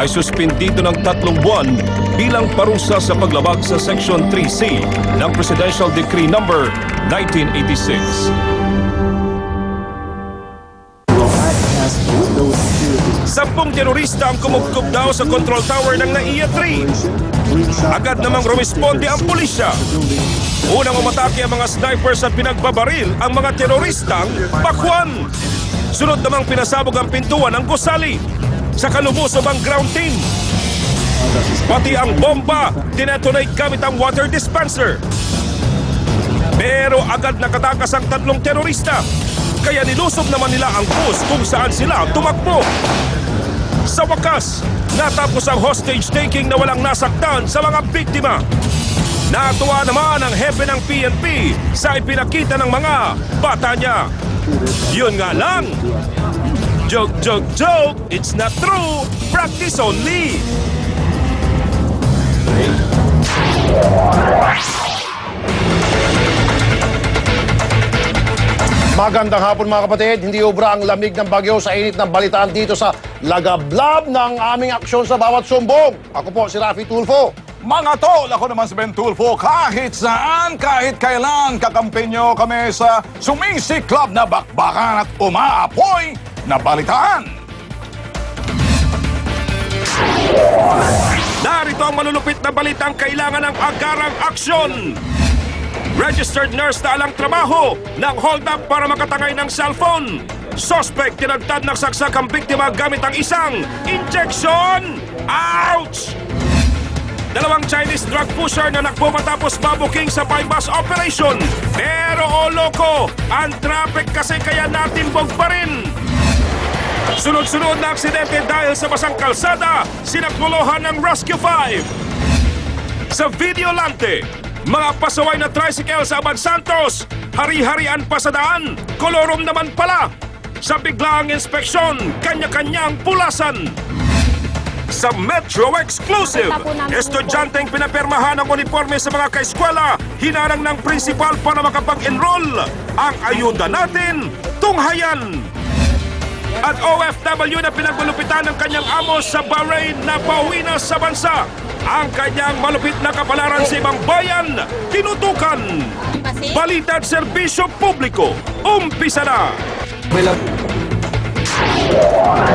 ay suspindido ng 3 buwan bilang parusa sa paglabag sa Section 3C ng Presidential Decree No. 1986. Sampung terorista ang kumugkob daw sa control tower ng NAIA 3. Agad namang rumisponde ang pulisya. Unang umatake ang mga snipers at pinagbabaril ang mga teroristang Pakwan. Sunod namang pinasabog ang pintuan ng gusali. Sa kalumusob ang ground team. Pati ang bomba, dinatonate gamit ang water dispenser. Pero agad nakatakas ang 3 terorista. Kaya nilusob naman nila ang bus kung saan sila tumakbo. Sa wakas, natapos ang hostage taking na walang nasaktan sa mga biktima. Natuwa naman ang hepe ng PNP sa ipinakita ng mga bata niya. Yun nga lang, joke, joke, joke, it's not true, practice only. Magandang hapon mga kapatid, hindi ubra ang lamig ng bagyo sa init ng balitaan dito sa lagablab ng aming aksyon sa bawat sumbong. Ako po si Rafi Tulfo. Mga tol, ako naman si Ben Tulfo. Kahit saan, kahit kailan, kakampenyo kami sa sumisiklab na bakbakan at umaapoy na balitaan. Narito ang malulupit na balitang kailangan ng agarang aksyon. Registered nurse na alang trabaho ng hold up para makatangay ng cellphone. Suspect tinagtad ng saksakang biktima gamit ang isang injection. Ouch! 2 Chinese drug pusher na nakbo matapos mabuking sa bypass operation. Pero loko, ang traffic kasi kaya natimbog pa rin. Sunod-sunod na aksidente dahil sa basang kalsada, sinakuluhan ng Rescue 5. Sa Videolante, mga pasaway na tricycle sa Abad Santos, hari-harian pa sa daan, kolorom naman pala. Sa biglaang inspeksyon, kanya-kanyang pulasan. Sa Metro Exclusive, estudyanteng pinapermahan ng uniforme sa mga kaeskwela, hinarang ng principal para makapag-enroll. Ang ayuda natin, tunghayan. At OFW na pinagmalupitan ng kanyang amo sa Bahrain na pauwi na sa bansa. Ang kanyang malupit na kapalaran sa ibang bayan, tinutukan. Balita at serbisyo publiko, umpisa na.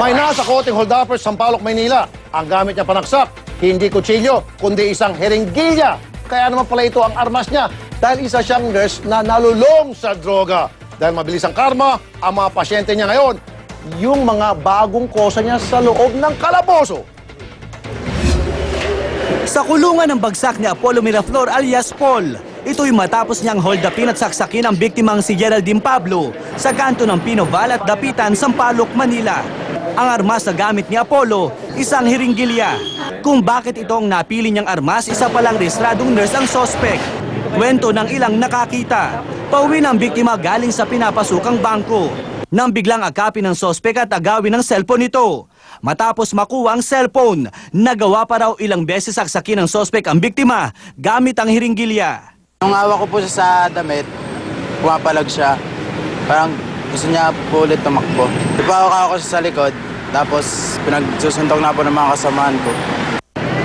May nasa koteng hold-upper sa Sampaloc, Maynila. Ang gamit niya panaksak, hindi kutsilyo, kundi isang heringgilya. Kaya naman pala ito ang armas niya dahil isa siyang nurse na nalulong sa droga. Dahil mabilis ang karma, ang mga pasyente niya ngayon, yung mga bagong kosa niya sa loob ng kalaboso. Sa kulungan ng bagsak ni Apollo Miraflor alias Paul, ito'y matapos niyang hold upin at saksakin ang biktimang si Geraldine Pablo sa kanto ng Pinoval at Dapitan, Sampaloc, Manila. Ang armas na gamit ni Apollo, isang hiringgilya. Kung bakit ito ang napili niyang armas, isa palang rehistradong nurse ang sospek. Kwento ng ilang nakakita. Pauwi ng biktima galing sa pinapasukang bangko. Nang biglang akapin ng sospek at agawin ng cellphone nito. Matapos makuha ang cellphone, nagawa pa raw ilang beses saksakin ng sospek ang biktima gamit ang hiringgilya. Nung hawak ko po siya sa damit, pumapalag siya. Parang gusto niya po ulit tumakbo. Ipahawak ako siya sa likod, tapos pinagsusuntok na po ng mga kasamahan ko.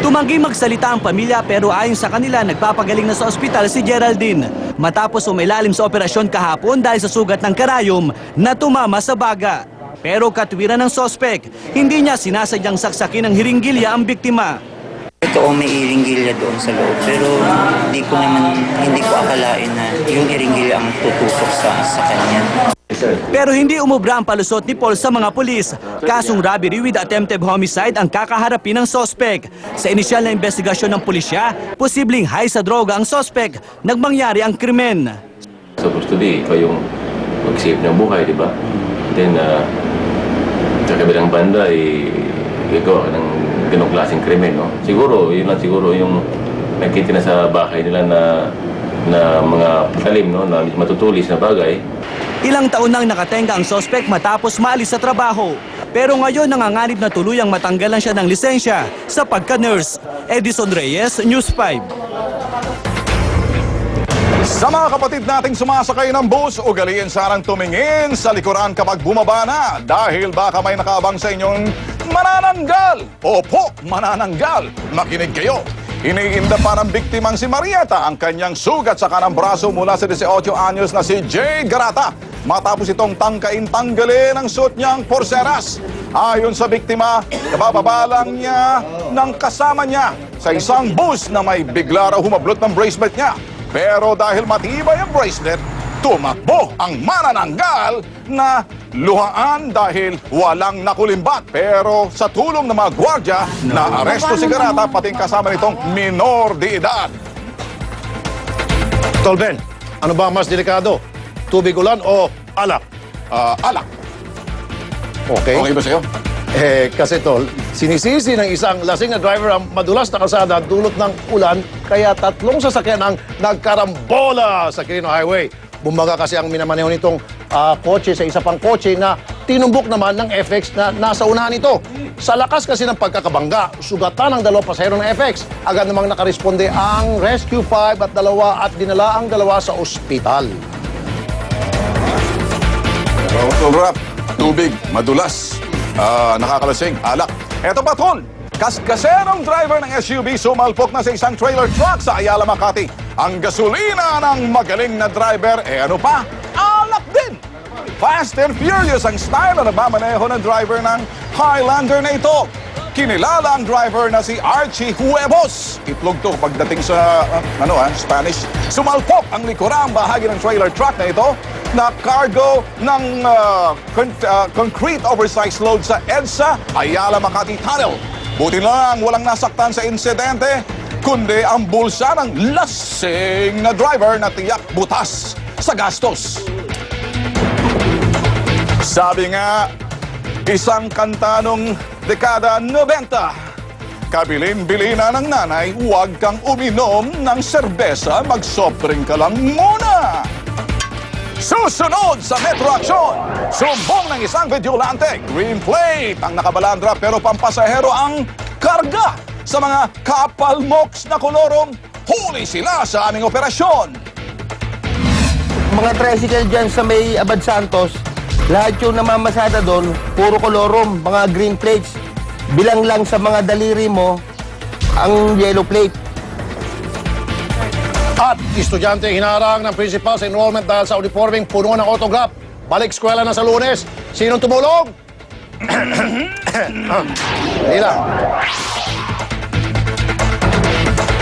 Tumanggi magsalita ang pamilya pero ayon sa kanila nagpapagaling na sa ospital si Geraldine. Matapos umilalim sa operasyon kahapon dahil sa sugat ng karayom na tumama sa baga. Pero katwiran ng sospek, hindi niya sinasadyang saksakin ng hiringgilya ang biktima. Totoo may iringgilya doon sa loob, pero hindi ko akalain na yung iringgilya ang tutusok sa kanya. Pero hindi umubra ang palusot ni Paul sa mga pulis. Kasong robbery with attempted homicide ang kakaharapin ng sospek. Sa inisyal na investigasyon ng pulisya, posibleng high sa droga ang sospek, nagmangyari ang krimen. Supposed to be, ikaw yung mag-save ng buhay, di ba? Then, sa kabilang banda, ikaw ng ganong klaseng krimen, no? Siguro, yun lang siguro yung nakikita na sa bahay nila na mga patalim, no? Na matutulis na bagay. Ilang taon nang nakatenga ang sospek matapos maalis sa trabaho. Pero ngayon nanganganib na tuluyang matanggalan siya ng lisensya sa pagka-nurse. Edison Reyes, News 5. Sa mga kapatid nating sumasakay ng bus, ugaliin sanang tumingin sa likuran kapag bumaba na dahil baka may nakaabang sa inyong manananggal. Opo, manananggal. Makinig kayo. Iniinda pa ng biktimang si Marieta ang kanyang sugat sa kanang braso mula sa 18 anyos na si Jay Garata matapos itong tangkain-tanggalin ang suot niyang porseras. Ayon sa biktima, nabababa lang niya ng kasama niya sa isang bus na may bigla raw humablot ng bracelet niya. Pero dahil matibay ang bracelet, tumakbo ang manananggal na luhaan dahil walang nakulimbat. Pero sa tulong ng mga gwardya, na-aresto si Garata pating kasama nitong minor de edad. Tolben, ano ba ang mas delikado? Tubig ulan o alak? Alak. Okay. Okay ba sa'yo? Kasi tol, sinisisi ng isang lasing na driver ang madulas na kalsada dulot ng ulan, kaya 3 sasakyan ang nagkarambola sa Quirino Highway. Bumbaga kasi ang minamaneho nitong kotse sa isa pang kotse na tinumbok naman ng FX na nasa unahan nito. Sa lakas kasi ng pagkakabangga, sugatan ng 2 pasahero ng FX. Agad namang nakaresponde ang Rescue 5 at 2 at dinala ang 2 sa ospital. Rap, tubig, madulas, nakakalasing, alak. Eto pa, tol! Kaskaserong driver ng SUV sumalpok na sa isang trailer truck sa Ayala, Makati. Ang gasolina ng magaling na driver, ano pa? Alak din! Fast and furious ang style na nabamaneho ng driver ng Highlander na ito. Kinilala ang driver na si Archie Huevos. Itlog to pagdating sa, Spanish. Sumalpok ang likurang bahagi ng trailer truck na ito na cargo ng concrete oversized load sa EDSA Ayala Makati Tunnel. Buti lang walang nasaktan sa insidente, kundi ang bulsa ng lasing na driver na tiyak butas sa gastos. Sabi nga, isang kanta nung dekada 90, kabilin-bili na ng nanay, huwag kang uminom ng serbesa, mag-softdrink ka lang muna. Susunod sa Metro Action, sumbong ng isang videolante, green plate ang nakabalandra pero pampasahero ang karga. Sa mga kapalmoks na kolorong, huli sila sa aming operasyon. Mga tricycle dyan sa may Abad Santos, lahat yung namamasada doon, puro kolorom, mga green plates. Bilang lang sa mga daliri mo, ang yellow plate. At estudyante hinarang ng principal sa enrollment dahil sa uniforming puno ng autograph. Balik eskwela na sa Lunes. Sinong tumulong? Hindi lang.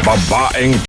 Babaeng